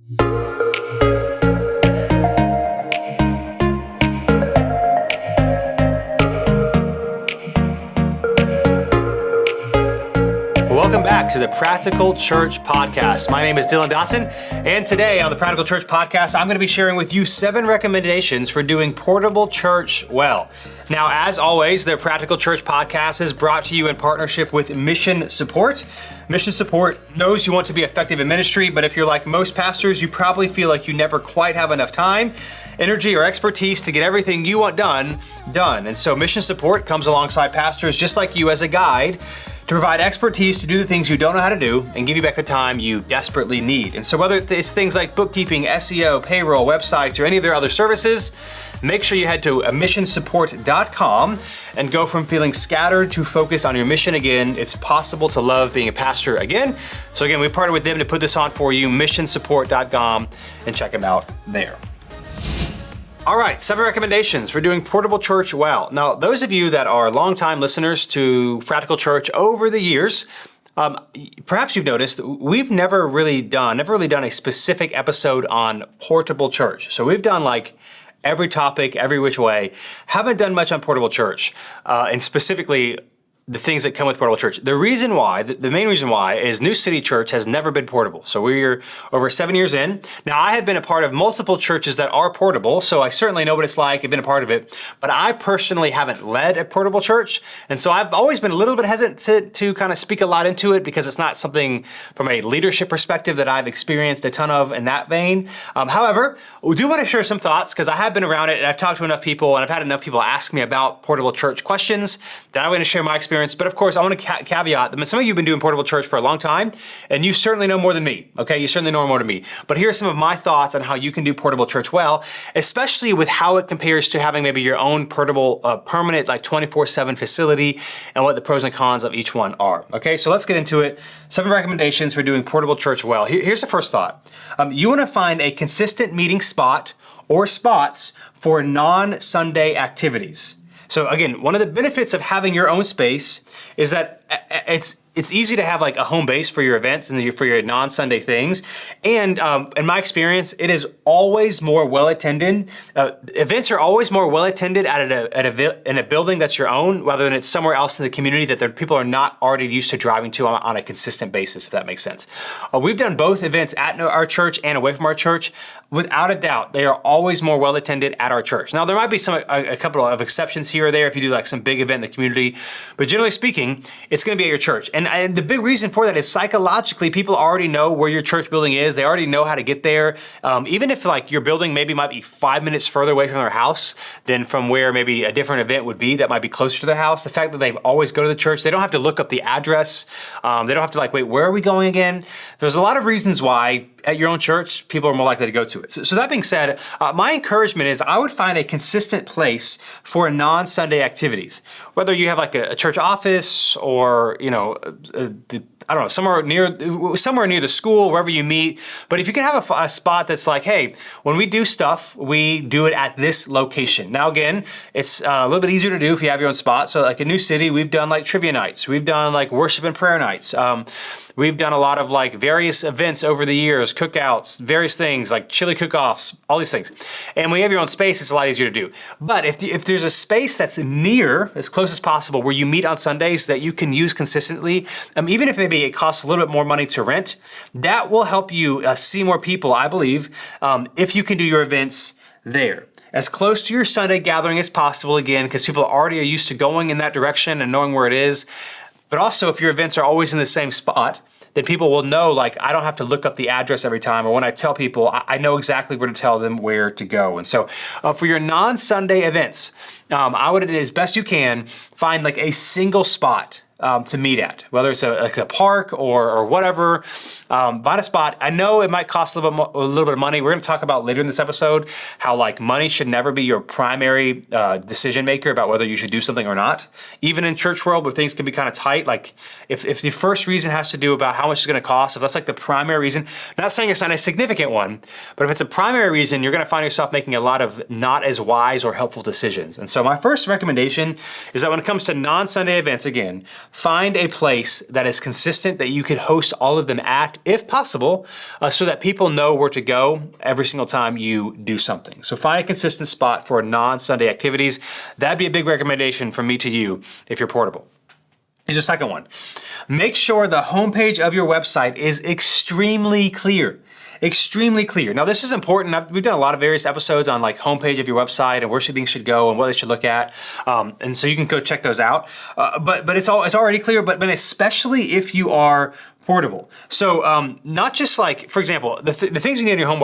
Welcome back to the Practical Church Podcast. My name is Dylan Dotson, and today on the Practical Church Podcast, I'm going to be sharing with you 7 recommendations for doing portable church well. Now, as always, the Practical Church Podcast is brought to you in partnership with Mission Support. Mission Support knows you want to be effective in ministry, but if you're like most pastors, you probably feel like you never quite have enough time, energy, or expertise to get everything you want done. And so Mission Support comes alongside pastors just like you as a guide to provide expertise to do the things you don't know how to do and give you back the time you desperately need. And so whether it's things like bookkeeping, SEO, payroll, websites, or any of their other services, make sure you head to missionsupport.com and go from feeling scattered to focused on your mission again. It's possible to love being a pastor again. So again, we partnered with them to put this on for you, missionsupport.com, and check them out there. All right, 7 recommendations for doing portable church well. Now, those of you that are longtime listeners to Practical Church over the years, perhaps you've noticed we've never really done a specific episode on portable church. So we've done like every topic, every which way. Haven't done much on portable church, and specifically the things that come with portable church. The reason why, the main reason why, is New City Church has never been portable. So we're over 7 years in. Now, I have been a part of multiple churches that are portable, so I certainly know what it's like. I've been a part of it, but I personally haven't led a portable church. And so I've always been a little bit hesitant to kind of speak a lot into it because it's not something from a leadership perspective that I've experienced a ton of in that vein. However, we do want to share some thoughts because I have been around it and I've talked to enough people and I've had enough people ask me about portable church questions that I'm going to share my experience. But of course, I want to caveat that some of you have been doing portable church for a long time, and you certainly know more than me, okay? You certainly know more than me. But here are some of my thoughts on how you can do portable church well, especially with how it compares to having maybe your own portable, permanent, like 24/7 facility, and what the pros and cons of each one are, okay? So let's get into it. 7 recommendations for doing portable church well. Here's the first thought. You want to find a consistent meeting spot or spots for non-Sunday activities. So again, one of the benefits of having your own space is that it's easy to have like a home base for your events and for your non-Sunday things. And in my experience, it is always more well attended. Events are always more well attended in a building that's your own, rather than it's somewhere else in the community that people are not already used to driving to on a consistent basis, if that makes sense. We've done both events at our church and away from our church. Without a doubt, they are always more well attended at our church. Now, there might be a couple of exceptions here or there if you do like some big event in the community, but generally speaking, it's going to be at your church. And the big reason for that is psychologically, people already know where your church building is. They already know how to get there. Even if like your building maybe might be 5 minutes further away from their house than from where maybe a different event would be that might be closer to their house. The fact that they always go to the church, they don't have to look up the address. They don't have to like, wait, where are we going again? There's a lot of reasons why at your own church, people are more likely to go to it. So that being said, my encouragement is I would find a consistent place for non-Sunday activities. Whether you have like a church office or, I don't know, somewhere near the school, wherever you meet. But if you can have a spot that's like, hey, when we do stuff, we do it at this location. Now, again, it's a little bit easier to do if you have your own spot. So like in New City, we've done like trivia nights. We've done like worship and prayer nights. We've done a lot of like various events over the years, cookouts, various things like chili cook-offs, all these things. And when you have your own space, it's a lot easier to do. But if there's a space that's near, as close as possible, where you meet on Sundays that you can use consistently, even if maybe it costs a little bit more money to rent, that will help you see more people, I believe, if you can do your events there. As close to your Sunday gathering as possible, again, because people already are used to going in that direction and knowing where it is. But also, if your events are always in the same spot, then people will know, like, I don't have to look up the address every time. Or when I tell people, I know exactly where to tell them where to go. And so for your non-Sunday events, I would, as best you can, find like a single spot to meet at, whether it's like a park or whatever. Find a spot. I know it might cost a little bit of money. We're going to talk about later in this episode how like money should never be your primary decision maker about whether you should do something or not. Even in church world where things can be kind of tight, like if the first reason has to do about how much it's going to cost, if that's like the primary reason, I'm not saying it's not a significant one, but if it's a primary reason, you're going to find yourself making a lot of not as wise or helpful decisions. And so my first recommendation is that when it comes to non-Sunday events, again, find a place that is consistent that you could host all of them at, if possible, so that people know where to go every single time you do something. So find a consistent spot for non-Sunday activities. That'd be a big recommendation from me to you if you're portable. Here's the second one. Make sure the homepage of your website is extremely clear. Extremely clear. Now, this is important. We've done a lot of various episodes on like homepage of your website and where things should go and what they should look at. And so you can go check those out. But it's already clear, but especially if you are portable. So not just like, for example, the things you need on your home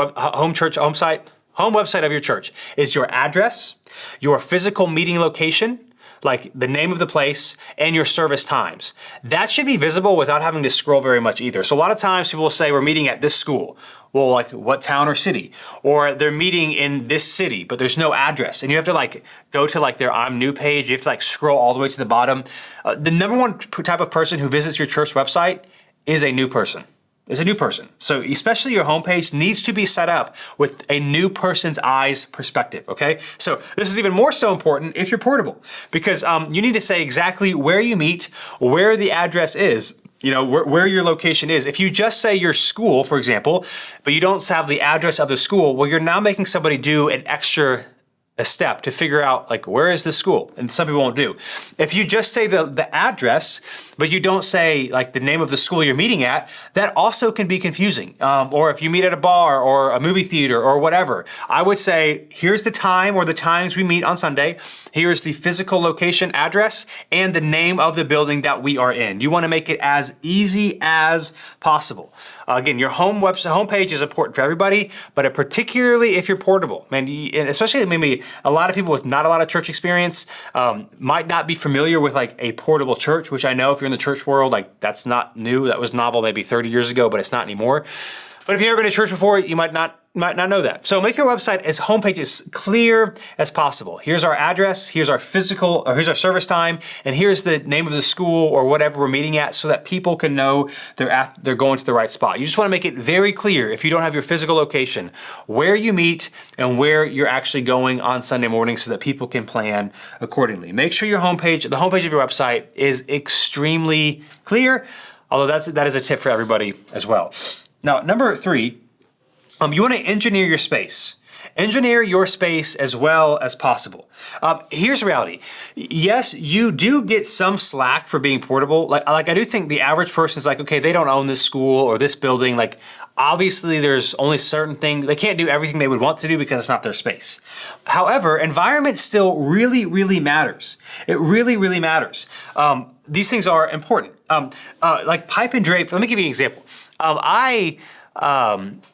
website of your church is your address, your physical meeting location, like the name of the place, and your service times. That should be visible without having to scroll very much either. So a lot of times people will say, we're meeting at this school. Well, like what town or city? Or they're meeting in this city, but there's no address. And you have to like go to like their I'm new page. You have to like scroll all the way to the bottom. The number one type of person who visits your church website is a new person. So especially your homepage needs to be set up with a new person's eyes perspective, okay? So this is even more so important if you're portable, because you need to say exactly where you meet, where the address is, you know, where your location is. If you just say your school, for example, but you don't have the address of the school, well, you're now making somebody do a step to figure out like, where is the school? And some people won't do. If you just say the address, but you don't say like the name of the school you're meeting at, that also can be confusing. Or if you meet at a bar or a movie theater or whatever, I would say, here's the time or the times we meet on Sunday. Here's the physical location address and the name of the building that we are in. You want to make it as easy as possible. Again, your homepage is important for everybody, but particularly if you're portable, man, and especially maybe a lot of people with not a lot of church experience might not be familiar with like a portable church, which I know if you're in the church world, like that's not new. That was novel maybe 30 years ago, but it's not anymore. But if you've never been to church before, you might not know that. So make your website as homepage as clear as possible. Here's our address, here's our here's our service time, and here's the name of the school or whatever we're meeting at, so that people can know they're going to the right spot. You just want to make it very clear, if you don't have your physical location, where you meet and where you're actually going on Sunday morning, so that people can plan accordingly. Make sure your homepage, the homepage of your website, is extremely clear. Although that is a tip for everybody as well. Now, number 3, you want to engineer your space. Engineer your space as well as possible. Here's the reality. Yes, you do get some slack for being portable. Like I do think the average person is like, okay, they don't own this school or this building. Like obviously there's only certain things, they can't do everything they would want to do because it's not their space. However, environment still really, really matters. It really, really matters. These things are important. Like pipe and drape, let me give you an example.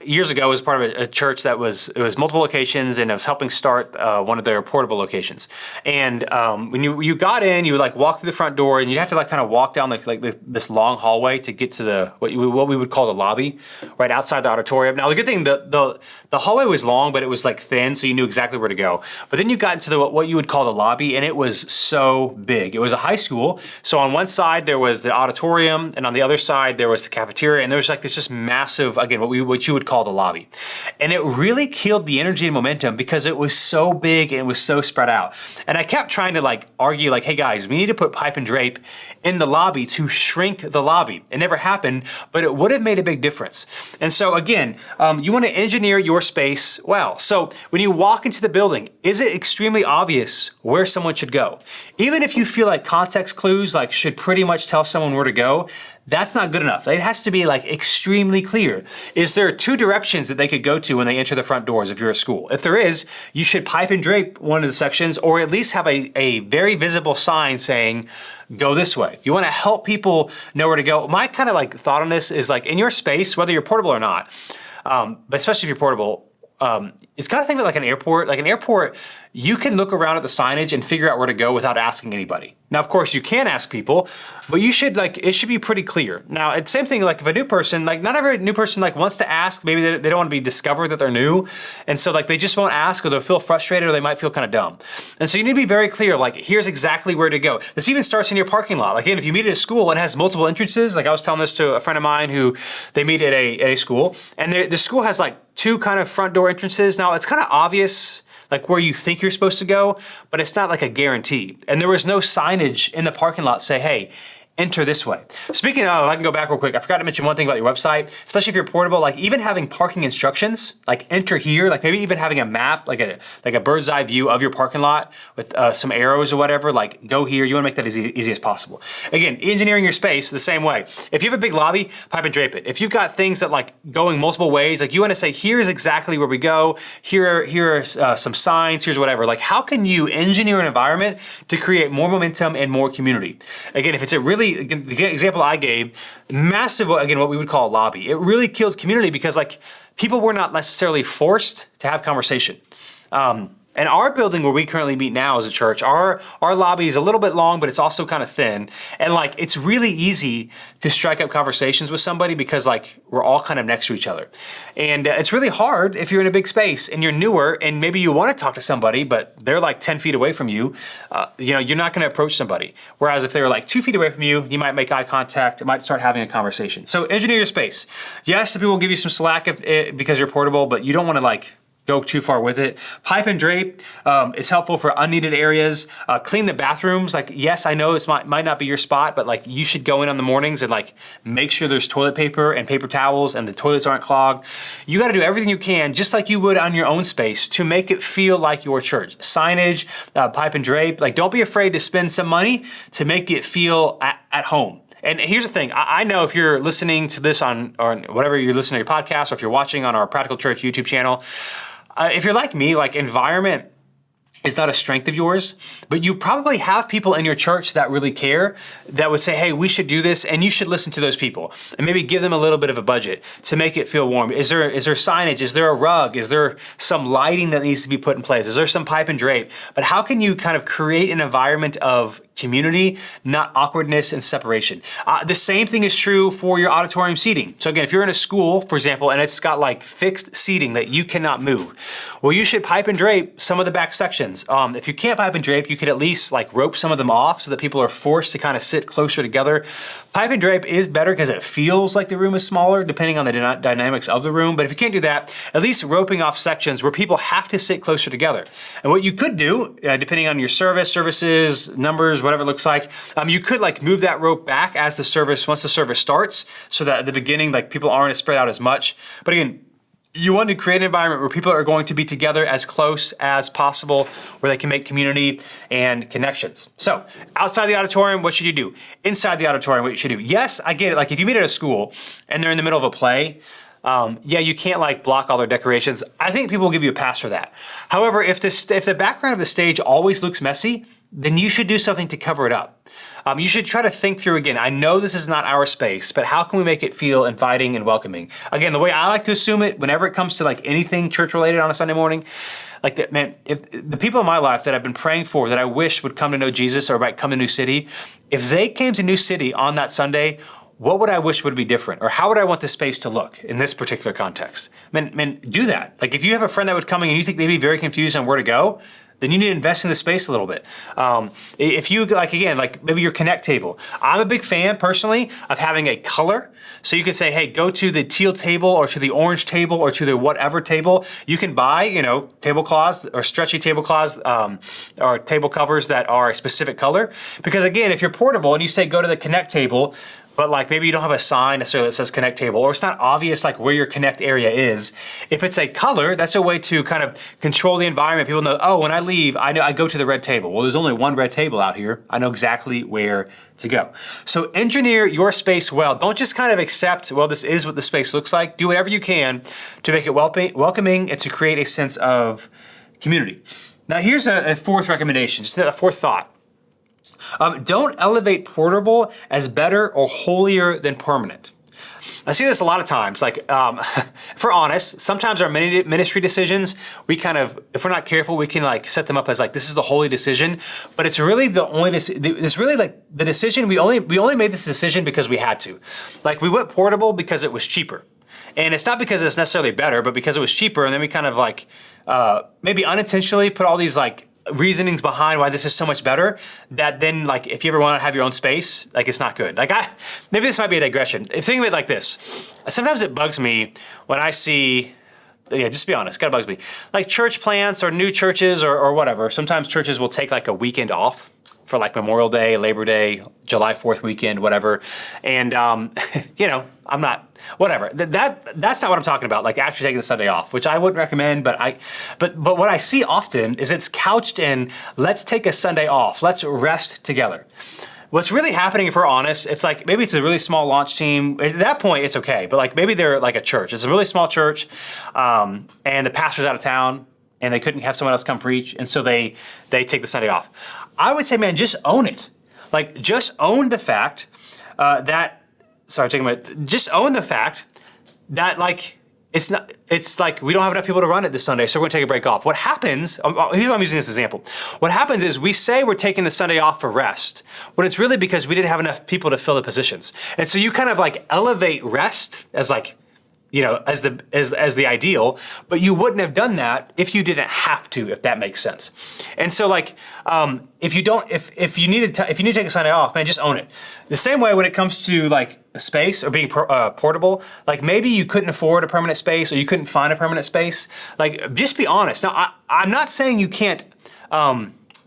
Years ago, was part of a church that was multiple locations, and I was helping start one of their portable locations. And when you got in, you would like walk through the front door, and you'd have to like kind of walk down this long hallway to get to what we would call the lobby, right outside the auditorium. Now the good thing, the hallway was long, but it was like thin, so you knew exactly where to go. But then you got into what you would call the lobby, and it was so big. It was a high school, so on one side there was the auditorium, and on the other side there was the cafeteria, and there was like this just massive, again, what you would call the lobby. And it really killed the energy and momentum because it was so big and it was so spread out. And I kept trying to like argue like, hey guys, we need to put pipe and drape in the lobby to shrink the lobby. It never happened, but it would have made a big difference. And so again, you want to engineer your space well. So when you walk into the building, is it extremely obvious where someone should go? Even if you feel like context clues like should pretty much tell someone where to go, that's not good enough. It has to be like extremely clear. Is there 2 directions that they could go to when they enter the front doors if you're a school? If there is, you should pipe and drape one of the sections, or at least have a very visible sign saying, go this way. You want to help people know where to go. My kind of like thought on this is like in your space, whether you're portable or not, but especially if you're portable, it's kind of think of it like an airport. Like an airport, you can look around at the signage and figure out where to go without asking anybody. Now, of course, you can ask people, but you should it should be pretty clear. Now, it's same thing like if a new person, like not every new person like wants to ask, maybe they don't want to be discovered that they're new. And so like they just won't ask, or they'll feel frustrated, or they might feel kind of dumb. And so you need to be very clear, like here's exactly where to go. This even starts in your parking lot. Like again, if you meet at a school and has multiple entrances, like I was telling this to a friend of mine who they meet at a school, and the school has like 2 kind of front door entrances. Now it's kind of obvious like where you think you're supposed to go, but it's not like a guarantee. And there was no signage in the parking lot say, hey, enter this way. Speaking of, I can go back real quick. I forgot to mention one thing about your website, especially if you're portable, like even having parking instructions, like enter here, like maybe even having a map, like a bird's eye view of your parking lot with some arrows or whatever, like go here. You want to make that as easy as possible. Again, engineering your space the same way. If you have a big lobby, pipe and drape it. If you've got things that like going multiple ways, like you want to say, here's exactly where we go. Here are some signs, here's whatever. Like how can you engineer an environment to create more momentum and more community? Again, if it's the example I gave, massive, again, what we would call a lobby, it really killed community because like people were not necessarily forced to have conversation. And our building where we currently meet now as a church, our lobby is a little bit long, but it's also kind of thin. And like, it's really easy to strike up conversations with somebody because like, we're all kind of next to each other. And it's really hard if you're in a big space and you're newer and maybe you want to talk to somebody, but they're like 10 feet away from you. You're not going to approach somebody. Whereas if they were like 2 feet away from you, you might make eye contact, might start having a conversation. So engineer your space. Yes, some people will give you some slack because you're portable, but you don't want to like, go too far with it. Pipe and drape, it's helpful for unneeded areas. Clean the bathrooms. Like, yes, I know this might not be your spot, but like you should go in on the mornings and like make sure there's toilet paper and paper towels and the toilets aren't clogged. You got to do everything you can, just like you would on your own space, to make it feel like your church. Signage, pipe and drape. Like, don't be afraid to spend some money to make it feel at home. And here's the thing, I know if you're listening to this on whatever you're listening to your podcast, or if you're watching on our Practical Church YouTube channel, if you're like me, like environment is not a strength of yours, but you probably have people in your church that really care, that would say, hey, we should do this, and you should listen to those people, and maybe give them a little bit of a budget to make it feel warm. Is there signage? Is there a rug? Is there some lighting that needs to be put in place? Is there some pipe and drape? But how can you kind of create an environment of community, not awkwardness and separation? The same thing is true for your auditorium seating. So again, if you're in a school, for example, and it's got like fixed seating that you cannot move, well, you should pipe and drape some of the back sections. If you can't pipe and drape, you could at least like rope some of them off so that people are forced to kind of sit closer together. Pipe and drape is better because it feels like the room is smaller depending on the dynamics of the room. But if you can't do that, at least roping off sections where people have to sit closer together. And what you could do, depending on your services, numbers, whatever it looks like, you could like move that rope back once the service starts, so that at the beginning, like people aren't spread out as much. But again, you want to create an environment where people are going to be together as close as possible, where they can make community and connections. So outside the auditorium, what should you do? Inside the auditorium, what you should do? Yes, I get it. Like if you meet at a school and they're in the middle of a play, you can't like block all their decorations. I think people will give you a pass for that. However, if the background of the stage always looks messy, then you should do something to cover it up. You should try to think through again. I know this is not our space, but how can we make it feel inviting and welcoming? Again, the way I like to assume it, whenever it comes to like anything church related on a Sunday morning, like that, man, if the people in my life that I've been praying for, that I wish would come to know Jesus or might come to New City, if they came to New City on that Sunday, what would I wish would be different? Or how would I want the space to look in this particular context? Man, do that. Like if you have a friend that would come in and you think they'd be very confused on where to go, then you need to invest in the space a little bit. If you, like again, like maybe your connect table. I'm a big fan personally of having a color. So you can say, hey, go to the teal table or to the orange table or to the whatever table. You can buy, tablecloths or stretchy tablecloths or table covers that are a specific color. Because again, if you're portable and you say go to the connect table, but like maybe you don't have a sign necessarily that says connect table, or it's not obvious like where your connect area is. If it's a color, that's a way to kind of control the environment. People know, oh, when I leave, I know I go to the red table. Well, there's only one red table out here. I know exactly where to go. So engineer your space well. Don't just kind of accept, well, this is what the space looks like. Do whatever you can to make it welcoming and to create a sense of community. Now here's a fourth recommendation, just a fourth thought. Don't elevate portable as better or holier than permanent. I see this a lot of times. Like, if we're honest, sometimes our ministry decisions, we kind of, if we're not careful, we can like set them up as like, this is the holy decision. But it's really it's really like the decision, we only made this decision because we had to. Like we went portable because it was cheaper. And it's not because it's necessarily better, but because it was cheaper. And then we kind of like, maybe unintentionally put all these like reasonings behind why this is so much better, that then like if you ever want to have your own space, like it's not good. Like maybe this might be a digression. Think of it like this. Sometimes it bugs me when I see, just be honest, kind of bugs me. Like church plants or new churches or whatever. Sometimes churches will take like a weekend off for like Memorial Day, Labor Day, July 4th weekend, whatever. And, I'm not, whatever. That's not what I'm talking about. Like actually taking the Sunday off, which I wouldn't recommend, but what I see often is it's couched in, let's take a Sunday off. Let's rest together. What's really happening, if we're honest, it's like maybe it's a really small launch team. At that point, it's okay. But like maybe they're like a church. It's a really small church, and the pastor's out of town, and they couldn't have someone else come preach, and so they take the Sunday off. I would say, man, just own it. Like just own the fact just own the fact that like it's like we don't have enough people to run it this Sunday, so we're going to take a break off. What happens, here's why I'm using this example. What happens is we say we're taking the Sunday off for rest, when it's really because we didn't have enough people to fill the positions. And so you kind of like elevate rest as like, as the ideal, but you wouldn't have done that if you didn't have to, if that makes sense. And so like, if you need to take a Sunday off, man, just own it. The same way when it comes to like a space or being portable, like maybe you couldn't afford a permanent space or you couldn't find a permanent space. Like just be honest. Now I'm not saying you can't,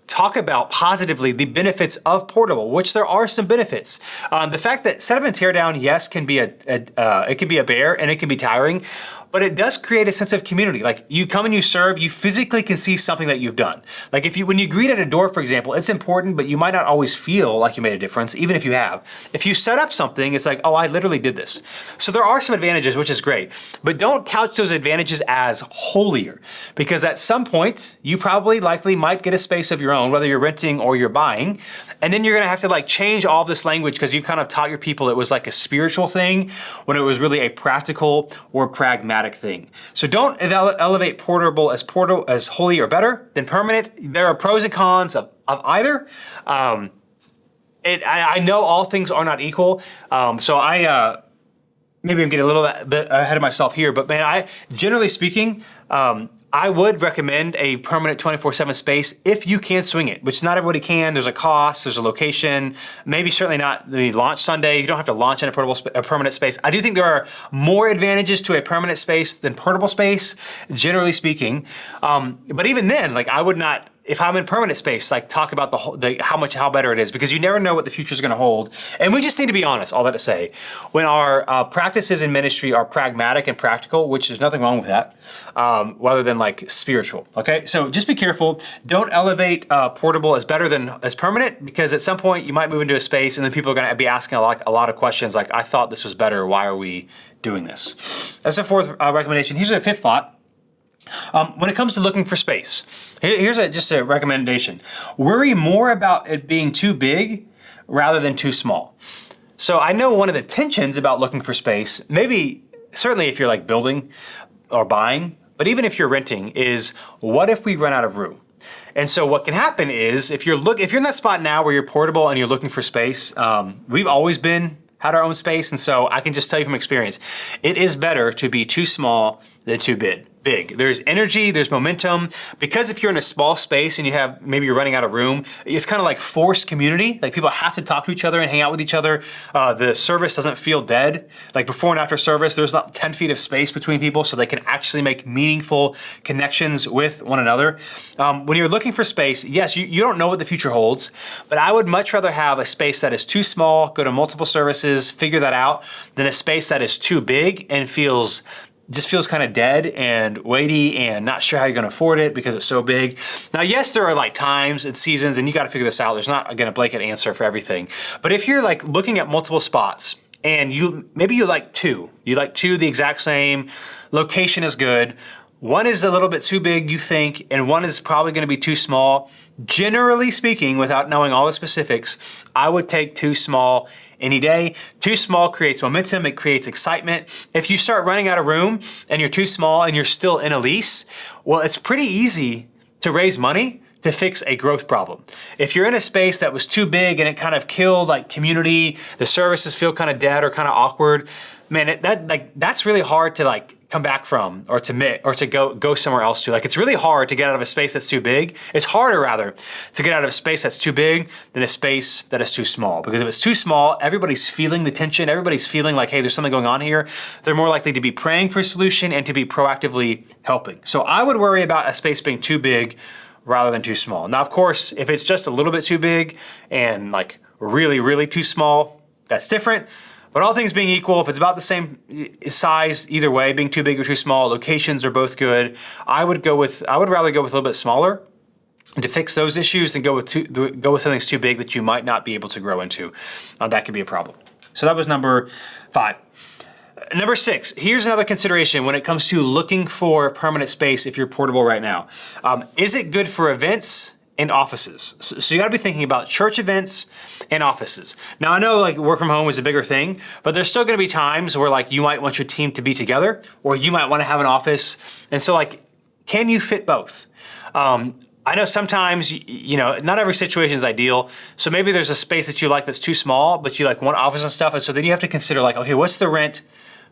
talk about positively the benefits of portable, which there are some benefits. The fact that setup and tear down, yes, can be it can be a bear and it can be tiring, but it does create a sense of community. Like you come and you serve, you physically can see something that you've done. Like when you greet at a door, for example, it's important, but you might not always feel like you made a difference, even if you have. If you set up something, it's like, oh, I literally did this. So there are some advantages, which is great, but don't couch those advantages as holier, because at some point you likely might get a space of your own, whether you're renting or you're buying, and then you're gonna have to like change all this language because you kind of taught your people it was like a spiritual thing when it was really a practical or pragmatic thing. So don't elevate portable as holy or better than permanent. There are pros and cons of either. I know all things are not equal. So maybe I'm getting a little bit ahead of myself here, but man, generally speaking, I would recommend a permanent 24/7 space if you can swing it, which not everybody can. There's a cost, there's a location, maybe certainly not the launch Sunday. You don't have to launch in a permanent space. I do think there are more advantages to a permanent space than portable space, generally speaking. But even then, like I would not, if I'm in permanent space, like talk about how better it is, because you never know what the future is going to hold. And we just need to be honest, all that to say, when our practices in ministry are pragmatic and practical, which there's nothing wrong with that, rather than like spiritual, okay? So just be careful. Don't elevate portable as better than as permanent, because at some point you might move into a space and then people are going to be asking a lot of questions like, I thought this was better, why are we doing this? That's the fourth recommendation. Here's a fifth thought. When it comes to looking for space, here's just a recommendation. Worry more about it being too big rather than too small. So I know one of the tensions about looking for space, certainly if you're like building or buying, but even if you're renting, is what if we run out of room? And so what can happen is if you're in that spot now where you're portable and you're looking for space, we've always had our own space, and so I can just tell you from experience, it is better to be too small than too big. There's energy, there's momentum, because if you're in a small space and maybe you're running out of room, it's kind of like forced community. Like people have to talk to each other and hang out with each other. The service doesn't feel dead. Like before and after service, there's not 10 feet of space between people so they can actually make meaningful connections with one another. When you're looking for space, yes, you don't know what the future holds, but I would much rather have a space that is too small, go to multiple services, figure that out, than a space that is too big and just feels kind of dead and weighty and not sure how you're going to afford it because it's so big. Now, yes, there are like times and seasons and you got to figure this out. There's not again a blanket answer for everything. But if you're like looking at multiple spots and you like two the exact same, location is good, one is a little bit too big, you think, and one is probably going to be too small. Generally speaking, without knowing all the specifics, I would take too small any day. Too small creates momentum, it creates excitement. If you start running out of room and you're too small and you're still in a lease, well, it's pretty easy to raise money to fix a growth problem. If you're in a space that was too big and it kind of killed like community, the services feel kind of dead or kind of awkward, man, that's really hard to like come back from or to go somewhere else to. Like it's really hard to get out of a space that's too big. It's harder rather to get out of a space that's too big than a space that is too small. Because if it's too small, everybody's feeling the tension. Everybody's feeling like, hey, there's something going on here. They're more likely to be praying for a solution and to be proactively helping. So I would worry about a space being too big rather than too small. Now, of course, if it's just a little bit too big and like really, really too small, that's different. But all things being equal, if it's about the same size, either way, being too big or too small, locations are both good. I would rather go with a little bit smaller to fix those issues than go with something that's too big that you might not be able to grow into. That could be a problem. So that was number 5. Number 6, here's another consideration when it comes to looking for permanent space if you're portable right now. Is it good for events and offices? So you gotta be thinking about church events and offices. Now I know like work from home is a bigger thing, but there's still gonna be times where like you might want your team to be together, or you might wanna have an office. And so like, can you fit both? I know sometimes, not every situation is ideal. So maybe there's a space that you like that's too small, but you like want office and stuff. And so then you have to consider like, okay, what's the rent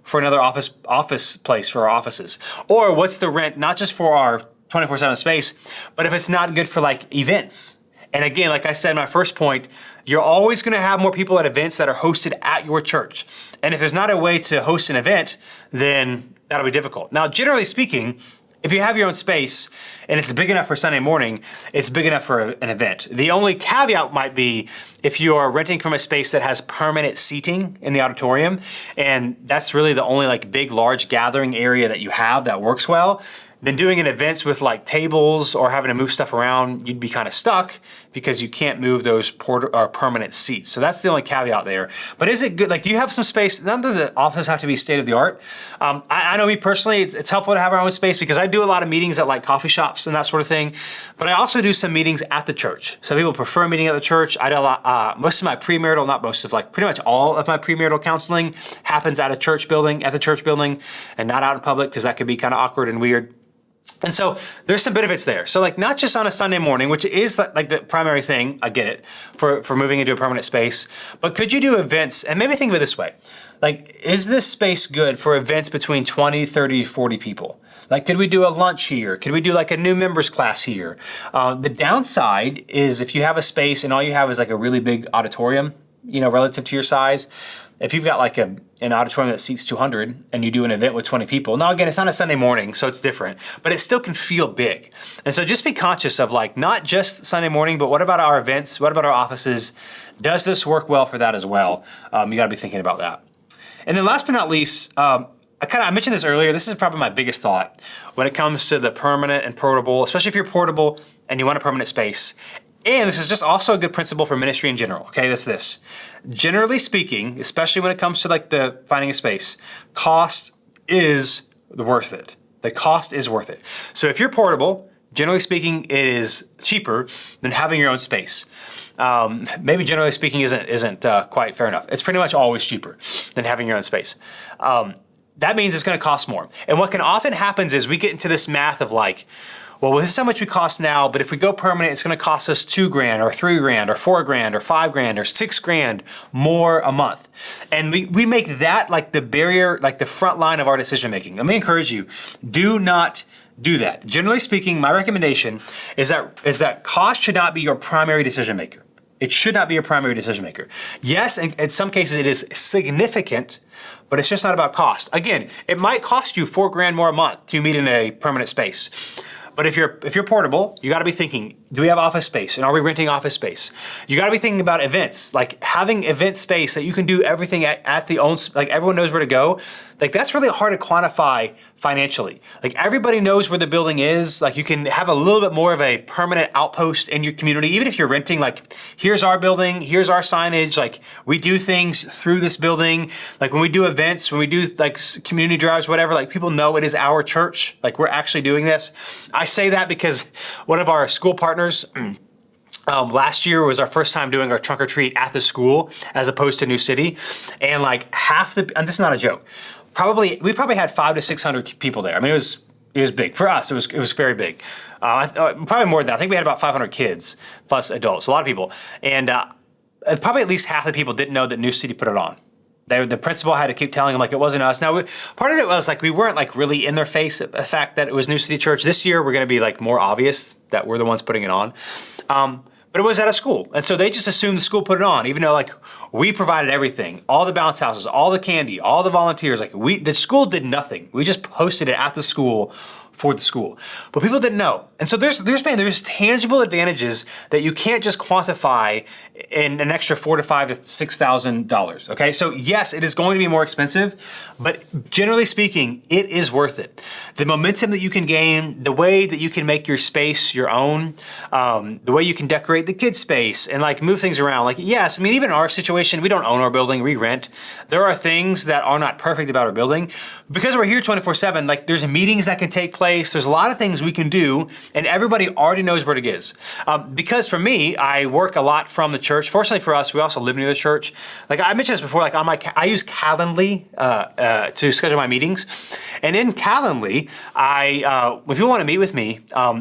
for another office place for our offices? Or what's the rent, not just for our 24/7 space, but if it's not good for like events. And again, like I said in my first point, you're always gonna have more people at events that are hosted at your church. And if there's not a way to host an event, then that'll be difficult. Now, generally speaking, if you have your own space and it's big enough for Sunday morning, it's big enough for an event. The only caveat might be if you are renting from a space that has permanent seating in the auditorium, and that's really the only like big, large gathering area that you have that works well, then doing an events with like tables or having to move stuff around, you'd be kind of stuck because you can't move those permanent seats. So that's the only caveat there. But is it good? Like, do you have some space? None of the offices have to be state of the art. I know me personally, it's helpful to have our own space because I do a lot of meetings at like coffee shops and that sort of thing. But I also do some meetings at the church. Some people prefer meeting at the church. I do a lot, most of my premarital, not most of, like pretty much all of my premarital counseling happens at the church building, and not out in public because that could be kind of awkward and weird. And so there's some benefits there. So like not just on a Sunday morning, which is like the primary thing, I get it, for moving into a permanent space, but could you do events? And maybe think of it this way. Like, is this space good for events between 20, 30, 40 people? Like, could we do a lunch here? Could we do like a new members class here? The downside is if you have a space and all you have is like a really big auditorium, relative to your size. If you've got like an auditorium that seats 200 and you do an event with 20 people, now again, it's not a Sunday morning, so it's different, but it still can feel big. And so just be conscious of like, not just Sunday morning, but what about our events? What about our offices? Does this work well for that as well? You gotta be thinking about that. And then last but not least, I mentioned this earlier, this is probably my biggest thought when it comes to the permanent and portable, especially if you're portable and you want a permanent space. And this is just also a good principle for ministry in general, okay? That's this. Generally speaking, especially when it comes to like the finding a space, cost is worth it. The cost is worth it. So if you're portable, generally speaking, it is cheaper than having your own space. Maybe generally speaking isn't quite fair enough. It's pretty much always cheaper than having your own space. That means it's gonna cost more. And what can often happen is we get into this math of like, well, this is how much we cost now, but if we go permanent, it's gonna cost us $2,000 or $3,000 or $4,000 or $5,000 or $6,000 more a month. And we make that like the barrier, like the front line of our decision making. Let me encourage you, do not do that. Generally speaking, my recommendation is that cost should not be your primary decision maker. It should not be your primary decision maker. Yes, in some cases it is significant, but it's just not about cost. Again, it might cost you $4,000 more a month to meet in a permanent space. But if you're portable, you got to be thinking, do we have office space? And are we renting office space? You got to be thinking about events, like having event space that you can do everything at the own, like everyone knows where to go. Like that's really hard to quantify financially. Like everybody knows where the building is. Like you can have a little bit more of a permanent outpost in your community. Even if you're renting, like here's our building, here's our signage. Like we do things through this building. Like when we do events, when we do like community drives, whatever, like people know it is our church. Like we're actually doing this. I say that because one of our school partners, last year was our first time doing our trunk or treat at the school as opposed to New City. And like and this is not a joke, we probably had 500 to 600 people there. I mean, it was big. For us, it was very big. Probably more than that. I think we had about 500 kids plus adults, a lot of people. And probably at least half the people didn't know that New City put it on. The principal had to keep telling them like it wasn't us. Now, part of it was like we weren't like really in their face the fact that it was New City Church. This year, we're going to be like more obvious that we're the ones putting it on. But it was at a school. And so they just assumed the school put it on, even though like we provided everything, all the bounce houses, all the candy, all the volunteers, the school did nothing. We just posted it at the school for the school. But people didn't know. And so there's tangible advantages that you can't just quantify in an extra $4,000 to $5,000 to $6,000. Okay, so yes, it is going to be more expensive, but generally speaking, it is worth it. The momentum that you can gain, the way that you can make your space your own, the way you can decorate the kids' space and like move things around. Like, yes, I mean, even in our situation, we don't own our building, we rent. There are things that are not perfect about our building. Because we're here 24/7, like there's meetings that can take place. There's a lot of things we can do, and everybody already knows where it is. Because for me, I work a lot from the church. Fortunately for us, we also live near the church. Like I mentioned this before, like I use Calendly to schedule my meetings, and in Calendly, when people want to meet with me,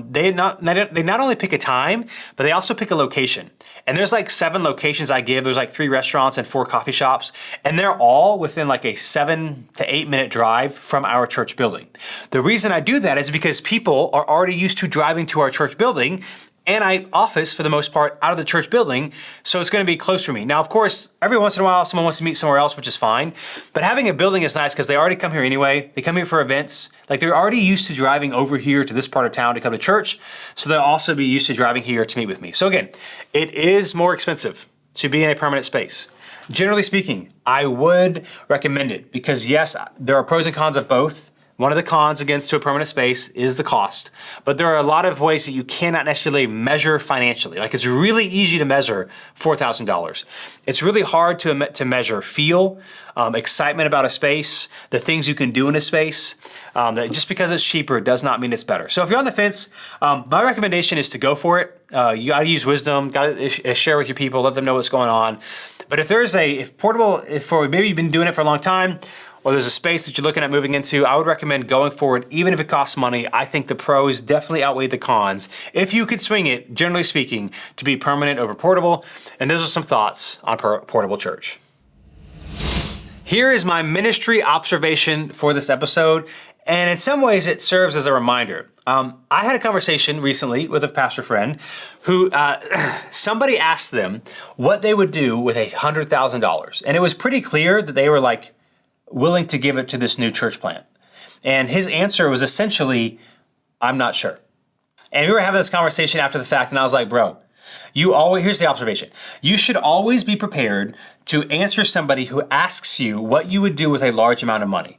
they not only pick a time, but they also pick a location. And there's like 7 locations I give. There's like 3 restaurants and 4 coffee shops, and they're all within like a 7 to 8 minute drive from our church building. The reason I do that is because people are already used to driving to our church building, and I office for the most part out of the church building, so it's going to be close for me. Now, of course, every once in a while, someone wants to meet somewhere else, which is fine. But having a building is nice because they already come here anyway. They come here for events. Like they're already used to driving over here to this part of town to come to church, so they'll also be used to driving here to meet with me. So again, it is more expensive to be in a permanent space. Generally speaking, I would recommend it because yes, there are pros and cons of both. One of the cons against to a permanent space is the cost, but there are a lot of ways that you cannot necessarily measure financially. Like it's really easy to measure $4,000. It's really hard to measure feel, excitement about a space, the things you can do in a space. That just because it's cheaper does not mean it's better. So if you're on the fence, my recommendation is to go for it. You gotta use wisdom, gotta share with your people, let them know what's going on. But if maybe you've been doing it for a long time, or there's a space that you're looking at moving into, I would recommend going forward, even if it costs money. I think the pros definitely outweigh the cons. If you could swing it, generally speaking, to be permanent over portable. And those are some thoughts on portable church. Here is my ministry observation for this episode. And in some ways, it serves as a reminder. I had a conversation recently with a pastor friend who somebody asked them what they would do with $100,000. And it was pretty clear that they were like, willing to give it to this new church plant. And his answer was essentially, I'm not sure. And we were having this conversation after the fact, and I was like, bro, here's the observation. You should always be prepared to answer somebody who asks you what you would do with a large amount of money.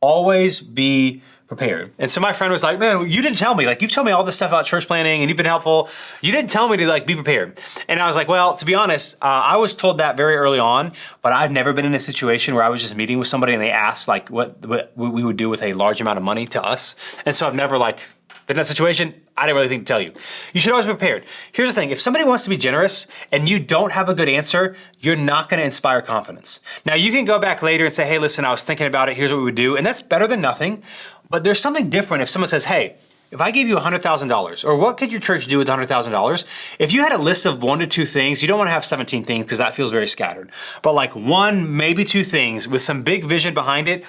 Always be prepared. And so my friend was like, man, you didn't tell me. Like, you've told me all this stuff about church planning and you've been helpful. You didn't tell me to like be prepared. And I was like, well, to be honest, I was told that very early on, but I've never been in a situation where I was just meeting with somebody and they asked like what we would do with a large amount of money to us. And so I've never like been in that situation. I didn't really think to tell you. You should always be prepared. Here's the thing. If somebody wants to be generous and you don't have a good answer, you're not going to inspire confidence. Now, you can go back later and say, hey, listen, I was thinking about it. Here's what we would do. And that's better than nothing. But there's something different if someone says, hey, if I gave you $100,000, or what could your church do with $100,000? If you had a list of 1 to 2 things, you don't want to have 17 things because that feels very scattered. But like 1, maybe 2 things with some big vision behind it,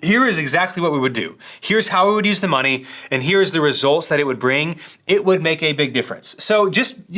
here is exactly what we would do. Here's how we would use the money, and here's the results that it would bring. It would make a big difference. So just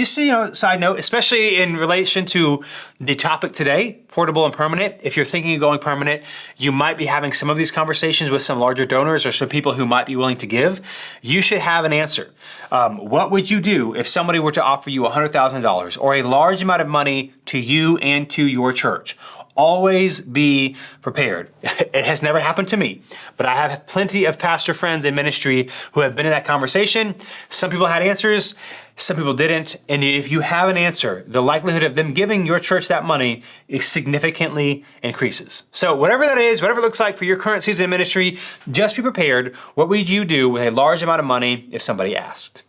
side note, especially in relation to the topic today, portable and permanent. If you're thinking of going permanent, you might be having some of these conversations with some larger donors or some people who might be willing to give. You should have an answer. What would you do if somebody were to offer you $100,000 or a large amount of money to you and to your church? Always be prepared. It has never happened to me, but I have plenty of pastor friends in ministry who have been in that conversation. Some people had answers, some people didn't. And if you have an answer, the likelihood of them giving your church that money significantly increases. So whatever that is, whatever it looks like for your current season of ministry, just be prepared. What would you do with a large amount of money if somebody asked?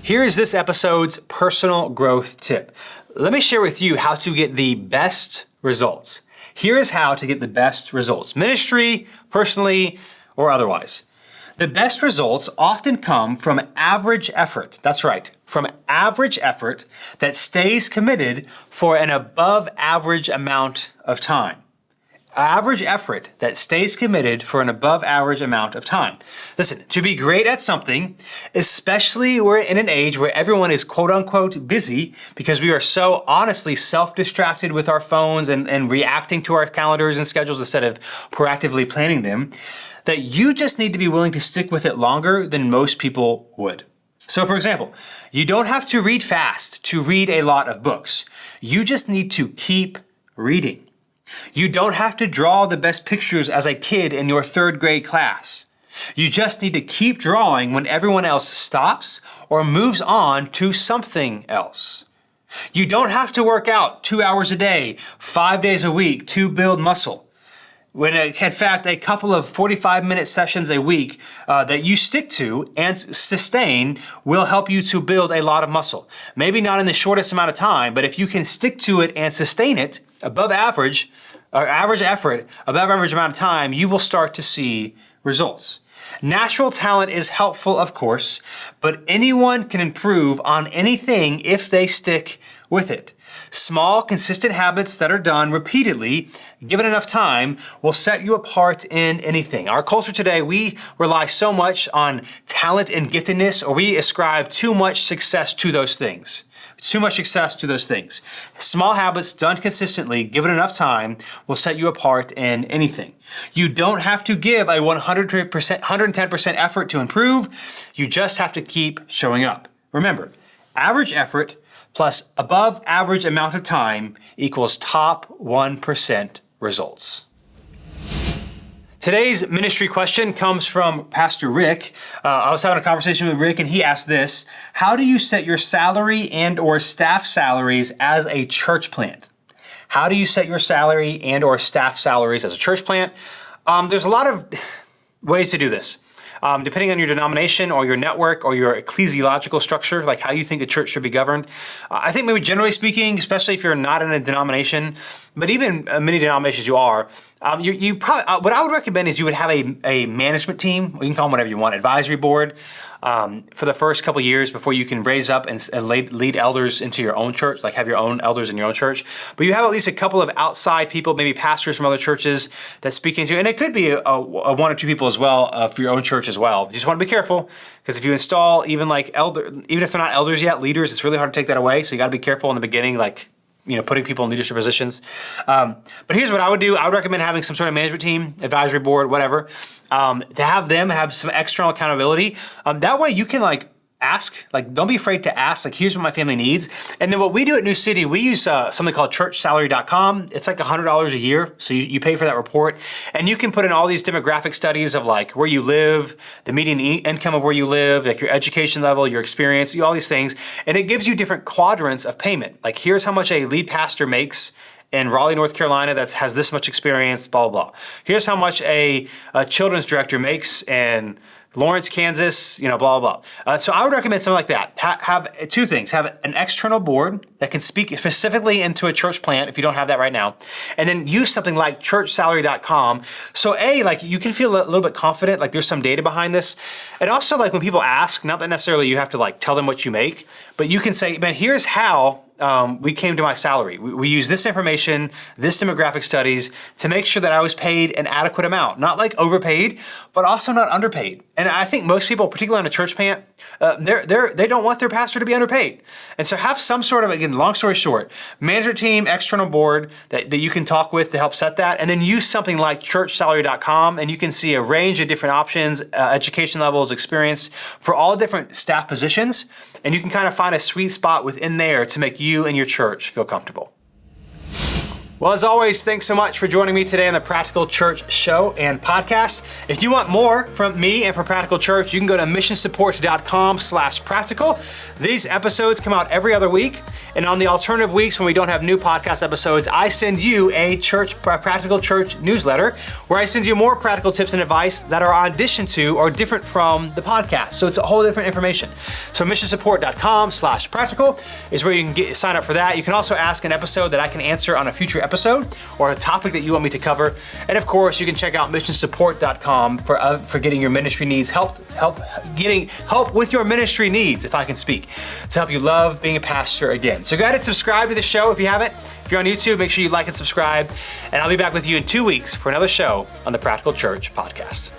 Here is this episode's personal growth tip. Let me share with you how to get the best results. Here is how to get the best results, ministry, personally, or otherwise. The best results often come from average effort. That's right, from average effort that stays committed for an above average amount of time. average effort that stays committed for an above average amount of time. Listen, to be great at something, especially we're in an age where everyone is quote unquote busy because we are so honestly self-distracted with our phones and reacting to our calendars and schedules instead of proactively planning them, that you just need to be willing to stick with it longer than most people would. So for example, you don't have to read fast to read a lot of books. You just need to keep reading. You don't have to draw the best pictures as a kid in your 3rd grade class. You just need to keep drawing when everyone else stops or moves on to something else. You don't have to work out 2 hours a day, 5 days a week to build muscle. When in fact, a couple of 45-minute sessions a week that you stick to and sustain will help you to build a lot of muscle. Maybe not in the shortest amount of time, but if you can stick to it and sustain it above average, or average effort, above average amount of time, you will start to see results. Natural talent is helpful, of course, but anyone can improve on anything if they stick with it. Small, consistent habits that are done repeatedly, given enough time, will set you apart in anything. Our culture today, we rely so much on talent and giftedness, or we ascribe too much success to those things. Small habits done consistently, given enough time, will set you apart in anything. You don't have to give a 110% effort to improve. You just have to keep showing up. Remember, average effort plus above average amount of time equals top 1% results. Today's ministry question comes from Pastor Rick. I was having a conversation with Rick and he asked this: how do you set your salary and or staff salaries as a church plant? How do you set your salary and or staff salaries as a church plant? There's a lot of ways to do this. Depending on your denomination or your network or your ecclesiological structure, like how you think a church should be governed. I think maybe generally speaking, especially if you're not in a denomination, but even many denominations you are, you probably, what I would recommend is you would have a management team, you can call them whatever you want, advisory board, for the first couple of years before you can raise up and lead elders into your own church, like have your own elders in your own church. But you have at least a couple of outside people, maybe pastors from other churches that speak into, and it could be a one or two people as well for your own church as well. You just want to be careful because if you install even if they're not elders yet, leaders, it's really hard to take that away. So you got to be careful in the beginning, putting people in leadership positions. But here's what I would do. I would recommend having some sort of management team, advisory board, whatever, to have them have some external accountability. That way you can ask, don't be afraid to ask, here's what my family needs. And then what we do at New City, we use something called churchsalary.com. It's like $100 a year. So you pay for that report and you can put in all these demographic studies of where you live, the median income of where you live, your education level, your experience, all these things. And it gives you different quadrants of payment. Here's how much a lead pastor makes in Raleigh, North Carolina that has this much experience, blah, blah, blah. Here's how much a children's director makes in Lawrence, Kansas, blah, blah, blah. So I would recommend something like that. Have two things. Have an external board that can speak specifically into a church plant if you don't have that right now. And then use something like churchsalary.com. So you can feel a little bit confident, there's some data behind this. And also when people ask, not that necessarily you have to tell them what you make, but you can say, man, here's how we came to my salary. We use this information, this demographic studies to make sure that I was paid an adequate amount, not overpaid, but also not underpaid. And I think most people, particularly on a church plant, they don't want their pastor to be underpaid. And so have some sort of, again, long story short, management team, external board that you can talk with to help set that, and then use something like churchsalary.com, and you can see a range of different options, education levels, experience for all different staff positions, and you can kind of find a sweet spot within there to make you and your church feel comfortable. Well, as always, thanks so much for joining me today on the Practical Church show and podcast. If you want more from me and from Practical Church, you can go to missionsupport.com/practical. These episodes come out every other week. And on the alternative weeks when we don't have new podcast episodes, I send you a Practical Church newsletter where I send you more practical tips and advice that are on addition to or different from the podcast. So it's a whole different information. So missionsupport.com/practical is where you can sign up for that. You can also ask an episode that I can answer on a future episode or a topic that you want me to cover. And of course, you can check out missionsupport.com for getting your ministry needs, getting help with your ministry needs, if I can speak, to help you love being a pastor again. So go ahead and subscribe to the show if you haven't. If you're on YouTube, make sure you like and subscribe. And I'll be back with you in 2 weeks for another show on the Practical Church Podcast.